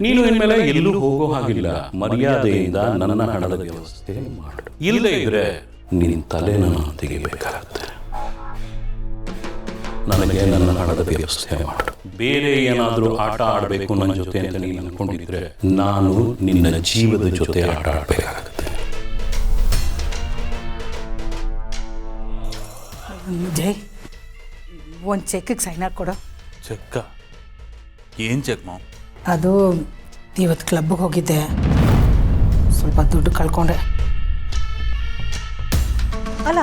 ನೀನು ಇನ್ಮೇಲೆ ಎಲ್ಲೂ ಹೋಗೋ ಹಾಗಿಲ್ಲ. ಮರ್ಯಾದೆಯಿಂದ ನನ್ನ ಹಣದ ವ್ಯವಸ್ಥೆ ಮಾಡು. ಇಲ್ಲದೇ ಇದ್ರೆ ನಿನ್ನ ತಲೆನ ತೆಗಿಬೇಕಾಗತ್ತೆ. ನನಗೆ ನನ್ನ ಹಣದ ವ್ಯವಸ್ಥೆ ಮಾಡು. ಬೇರೆ ಏನಾದರೂ ಆಟ ಆಡಬೇಕು ನನ್ನ ಜೊತೆ ಅಂತ ನೀನು ಅನ್ಕೊಂಡಿದ್ರೆ ನಾನು ನಿನ್ನ ಜೀವದ ಜೊತೆ ಆಟ ಆಡಬೇಕಾಗತ್ತೆ. ಜೈ, ಒಂದು ಚೆಕ್ಗೆ ಸೈನ್ ಹಾಕ್ಕೊಡು. ಚೆಕ್ಕ? ಏನು ಚೆಕ್ ಮಾಮ್? ಅದು ಇವತ್ತು ಕ್ಲಬ್ಗೆ ಹೋಗಿದ್ದೆ, ಸ್ವಲ್ಪ ದುಡ್ಡು ಕಳ್ಕೊಂಡೆ. ಅಲ್ಲ,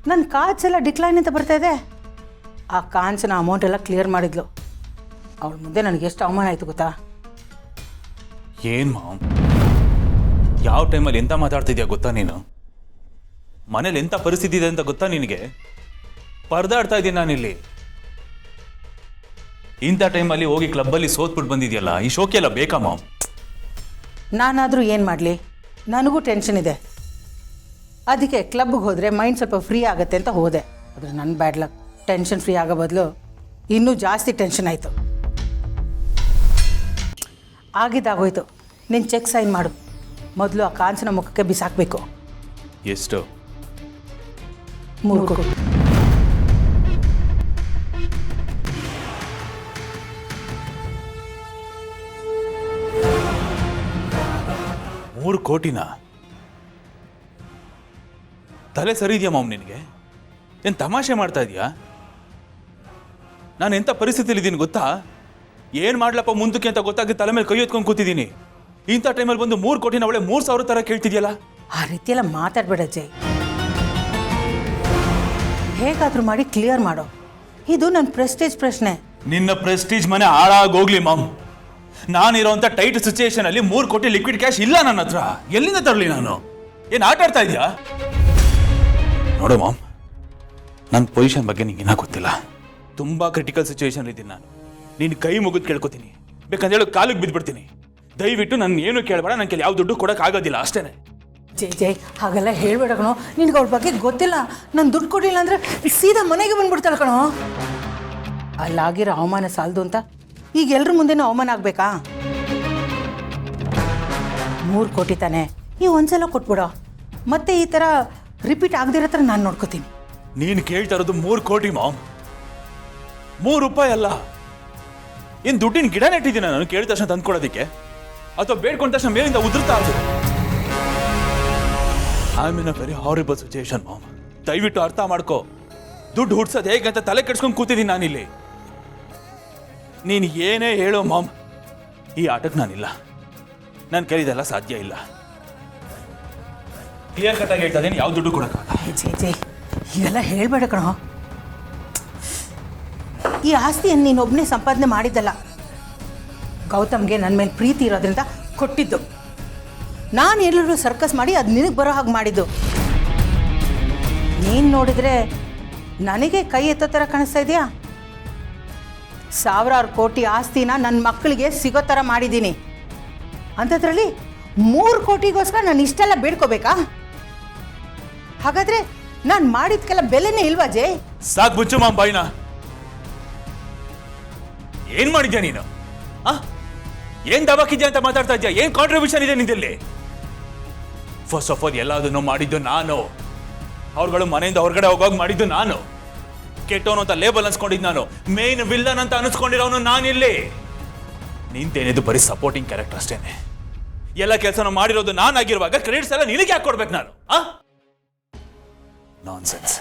ನನ್ನ ಕಾರ್ಡ್ಸ್ ಎಲ್ಲ ಡಿಕ್ಲೈನ್ ಅಂತ ಬರ್ತಾ ಇದೆ. ಆ ಕಾನ್ಸಿನ ಅಮೌಂಟ್ ಎಲ್ಲ ಕ್ಲಿಯರ್ ಮಾಡಿದ್ಲು. ಅವಳ ಮುಂದೆ ನನಗೆ ಎಷ್ಟು ಅವಮಾನ ಆಯಿತು ಗೊತ್ತಾ? ಏನು ಮಾಮ್, ಯಾವ ಟೈಮಲ್ಲಿ ಎಂತ ಮಾತಾಡ್ತಿದ್ಯಾ ಗೊತ್ತಾ ನೀನು? ಮನೇಲಿ ಎಂಥ ಪರಿಸ್ಥಿತಿ ಇದೆ ಅಂತ ಗೊತ್ತಾ ನಿನಗೆ? ಪರದಾಡ್ತಾ ಇದ್ದೀನಿ ನಾನಿಲ್ಲಿ. ಇಂಥ ಟೈಮಲ್ಲಿ ಹೋಗಿ ಕ್ಲಬ್ಬಲ್ಲಿ ಸೋತ್ಬಿಟ್ಟು ಬಂದಿದೆಯಲ್ಲ, ಈ ಶೋಕಿ ಎಲ್ಲ ಬೇಕಾ ಮಾಮ್? ನಾನಾದರೂ ಏನು ಮಾಡಲಿ, ನನಗೂ ಟೆನ್ಷನ್ ಇದೆ. ಅದಕ್ಕೆ ಕ್ಲಬ್ಗೆ ಹೋದರೆ ಮೈಂಡ್ ಸ್ವಲ್ಪ ಫ್ರೀ ಆಗುತ್ತೆ ಅಂತ ಹೋದೆ. ಆದರೆ ನನ್ನ ಬ್ಯಾಡ್ ಲಕ್, ಟೆನ್ಷನ್ ಫ್ರೀ ಆಗೋ ಬದಲು ಇನ್ನೂ ಜಾಸ್ತಿ ಟೆನ್ಷನ್ ಆಯಿತು. ಆಗಿದ್ದಾಗೋಯ್ತು. ನಿನ್ನ ಚೆಕ್ ಸೈನ್ ಮಾಡು. ಮೊದಲು ಆ ಕಾಂಚನ ಮುಖಕ್ಕೆ ಬಿಸಾಕಬೇಕು. ಎಷ್ಟು? 3 ಕೋಟಿ. ಮೂರು ಕೋಟಿನಾ? ತಲೆ ಸರಿ ಇದೆಯಾ ಮಾಮ್ ನಿನಗೆ? ಏನು ತಮಾಷೆ ಮಾಡ್ತಾ ಇದೆಯಾ? ನಾನು ಎಂಥ ಪರಿಸ್ಥಿತಿಲಿದ್ದೀನಿ ಗೊತ್ತಾ? ಏನು ಮಾಡ್ಲಪ್ಪ ಮುಂದಕ್ಕೆ ಅಂತ ಗೊತ್ತಾಗಿ ತಲೆ ಮೇಲೆ ಕೈ ಎತ್ಕೊಂಡು ಕೂತಿದ್ದೀನಿ. ಇಂಥ ಟೈಮಲ್ಲಿ ಬಂದು 3 ಕೋಟಿನ ಅವಳೆ 3,000 ಥರ ಕೇಳ್ತಿದ್ಯಲ್ಲ. ಆ ರೀತಿಯೆಲ್ಲ ಮಾತಾಡಬೇಡ ಜೈ. ಹೇಗಾದರೂ ಮಾಡಿ ಕ್ಲಿಯರ್ ಮಾಡೋ. ಇದು ನನ್ನ ಪ್ರೆಸ್ಟೇಜ್ ಪ್ರಶ್ನೆ. ನಿನ್ನ ಪ್ರೆಸ್ಟೀಜ್ ಮನೆ ಹಾಳಾಗೋಗ್ಲಿ ಮಾಮ್. ನಾನಿರೋಂಥ ಟೈಟ್ ಸಿಚುಯೇಷನಲ್ಲಿ 3 ಕೋಟಿ ಲಿಕ್ವಿಡ್ ಕ್ಯಾಶ್ ಇಲ್ಲ ನನ್ನ ಹತ್ರ. ಎಲ್ಲಿಂದ ತರಲಿ ನಾನು? ಏನು ಆಟ ಆಡ್ತಾ ಇದೆಯಾ? ನೋಡು ಮಾಮ್, ನನ್ನ ಪೊಸಿಷನ್ ಬಗ್ಗೆ ನಿಂಗೆ ಗೊತ್ತಿಲ್ಲ. ತುಂಬ ಕ್ರಿಟಿಕಲ್ ಸಿಚುಯೇಷನ್ ಇದ್ದೀನಿ ನಾನು. ನೀನು ಕೈ ಮುಗಿದು ಕೇಳ್ಕೊತೀನಿ, ಬೇಕಂತ ಹೇಳಿ ಕಾಲಿಗೆ ಬಿದ್ದುಬಿಡ್ತೀನಿ. ದಯವಿಟ್ಟು ನನ್ನ ಏನು ಕೇಳಬೇಡ. ನನ್ನ ಯಾವ ದುಡ್ಡು ಕೊಡೋಕ್ಕಾಗೋದಿಲ್ಲ, ಅಷ್ಟೇ. ಜೈ ಜೈ, ಹಾಗೆಲ್ಲ ಹೇಳ್ಬೇಡ ಕಣೋ. ನಿನ್ಗೆ ಅವ್ರ ಬಗ್ಗೆ ಗೊತ್ತಿಲ್ಲ. ನಾನು ದುಡ್ಡು ಕೊಡಲಿಲ್ಲ ಅಂದರೆ ಸೀದಾ ಮನೆಗೆ ಬಂದ್ಬಿಡ್ತಾಳೆ ಕಣೋ. ಅಲ್ಲಾಗಿರೋ ಅವಮಾನ ಸಾಲದು ಅಂತ ಈಗ ಎಲ್ರ ಮುಂದೆನೂ ಅವಮಾನ ಆಗಬೇಕಾ? 3 ಕೋಟಿ ತಾನೆ, ಈ ಒಂದ್ಸಲ ಕೊಟ್ಬಿಡೋ. ಮತ್ತೆ ಈ ಥರ ರಿಪೀಟ್ ಆಗದಿರೋ ಥರ ನಾನು ನೋಡ್ಕೋತೀನಿ. ನೀನು ಕೇಳ್ತಾ ಇರೋದು 3 ಕೋಟಿ ಮಾಮ್, 3 ರೂಪಾಯಿ ಅಲ್ಲ. ಏನು ದುಡ್ಡಿನ ಗಿಡ ನೆಟ್ಟಿದ್ದೀನ ನಾನು ಕೇಳಿದ ತಕ್ಷಣ ತಂದ್ಕೊಡೋದಕ್ಕೆ? ಅಥವಾ ಬೇಡ್ಕೊಂಡ ತಕ್ಷಣ ಮೇಲಿಂದ ಉದುರ್ತಾ ಅದು? I am in a very horrible situation ma'am. ದಯವಿಟ್ಟು ಅರ್ಥ ಮಾಡ್ಕೋ. ದುಡ್ಡು ಹುಡ್ಸೋದು ಹೇಗೆ ಅಂತ ತಲೆ ಕೆಡ್ಸ್ಕೊಂಡು ಕೂತಿದ್ದೀನಿ ನಾನಿಲ್ಲಿ. ನೀನು ಏನೇ ಹೇಳೋ ಮಾಮ್, ಈ ಆಟಕ್ಕೆ ನಾನಿಲ್ಲ. ನನ್ನ ಕೈದೆಲ್ಲ ಸಾಧ್ಯ ಇಲ್ಲ. ಕ್ಲಿಯರ್ ಕಟ್ ಆಗಿ ಹೇಳ್ತಾ ಇದ್ದೀನಿ, ಯಾವ ದುಡ್ಡು ಕೊಡೋಕ್ಕಾಗಲ್ಲ. ಜೈ ಜೈ, ಹೀಗೆಲ್ಲ ಹೇಳ್ಬೇಡ ಕಣೋ. ಈ ಆಸ್ತಿಯನ್ನು ನೀನೊಬ್ಬನೇ ಸಂಪಾದನೆ ಮಾಡಿದ್ದಲ್ಲ. ಗೌತಮ್ಗೆ ನನ್ನ ಮೇಲೆ ಪ್ರೀತಿ ಇರೋದ್ರಿಂದ ಕೊಟ್ಟಿದ್ದು. ನಾನು ಎಲ್ಲರೂ ಸರ್ಕಸ್ ಮಾಡಿ ಅದು ನಿನಗೆ ಬರೋ ಹಾಗೆ ಮಾಡಿದ್ದು. ನೀನು ನೋಡಿದರೆ ನನಗೆ ಕೈ ಎತ್ತೋ ಥರ ಕಾಣಿಸ್ತಾ ಇದೆಯಾ? 1,000 ಕೋಟಿ ಆಸ್ತಿನ ನನ್ನ ಮಕ್ಕಳಿಗೆ ಸಿಗೋ ಥರ ಮಾಡಿದ್ದೀನಿ. ಅಂಥದ್ರಲ್ಲಿ 3 ಕೋಟಿಗೋಸ್ಕರ ನಾನು ಇಷ್ಟೆಲ್ಲ ಬೇಡ್ಕೋಬೇಕಾ? ಹಾಗಾದರೆ ನಾನು ಮಾಡಿದ್ಕೆಲ್ಲ ಬೆಲೆನೇ ಇಲ್ವಾ ಜೈ? ಸಾಕು ಬುಚ್ಚು ಮಾಮ್ ಬಾಯ್ನ. ಏನ್ ಮಾಡಿದ್ಯಾ ನೀನು? ಏನ್ ದಬಾಕಿದ್ಯಾ ಅಂತ ಮಾತಾಡ್ತಾ ಇದ್ಯಾ? ಏನ್ ಕಾಂಟ್ರಿಬ್ಯೂಷನ್ ಇದೆ ನಿಂದಲ್ಲಿ? ಫಸ್ಟ್ ಆಫ್ ಆಲ್ ಎಲ್ಲದನ್ನು ಮಾಡಿದ್ದು ನಾನು. ಅವ್ರುಗಳು ಮನೆಯಿಂದ ಹೊರಗಡೆ ಹೋಗೋಗಿ ಮಾಡಿದ್ದು ನಾನು. ಕೆಟ್ಟವನು ಅಂತ ಲೇಬಲ್ ಅನ್ಸ್ಕೊಂಡಿದ್ದು ನಾನು. ಮೇನ್ ವಿಲ್ಲನ್ ಅಂತ ಅನ್ಸ್ಕೊಂಡಿರೋನು ನಾನಿಲ್ಲಿ. ನಿಂತೇನಿದು ಬರೀ ಸಪೋರ್ಟಿಂಗ್ ಕ್ಯಾರೆಕ್ಟರ್ ಅಷ್ಟೇನೆ. ಎಲ್ಲ ಕೆಲಸನ ಮಾಡಿರೋದು ನಾನಾಗಿರುವಾಗ ಕ್ರೆಡಿಟ್ಸ್ ಎಲ್ಲ ನಿನಗೆ ಯಾಕೆ ಕೊಡ್ಬೇಕು ನಾನು? ನಾನ್ಸೆನ್ಸ್.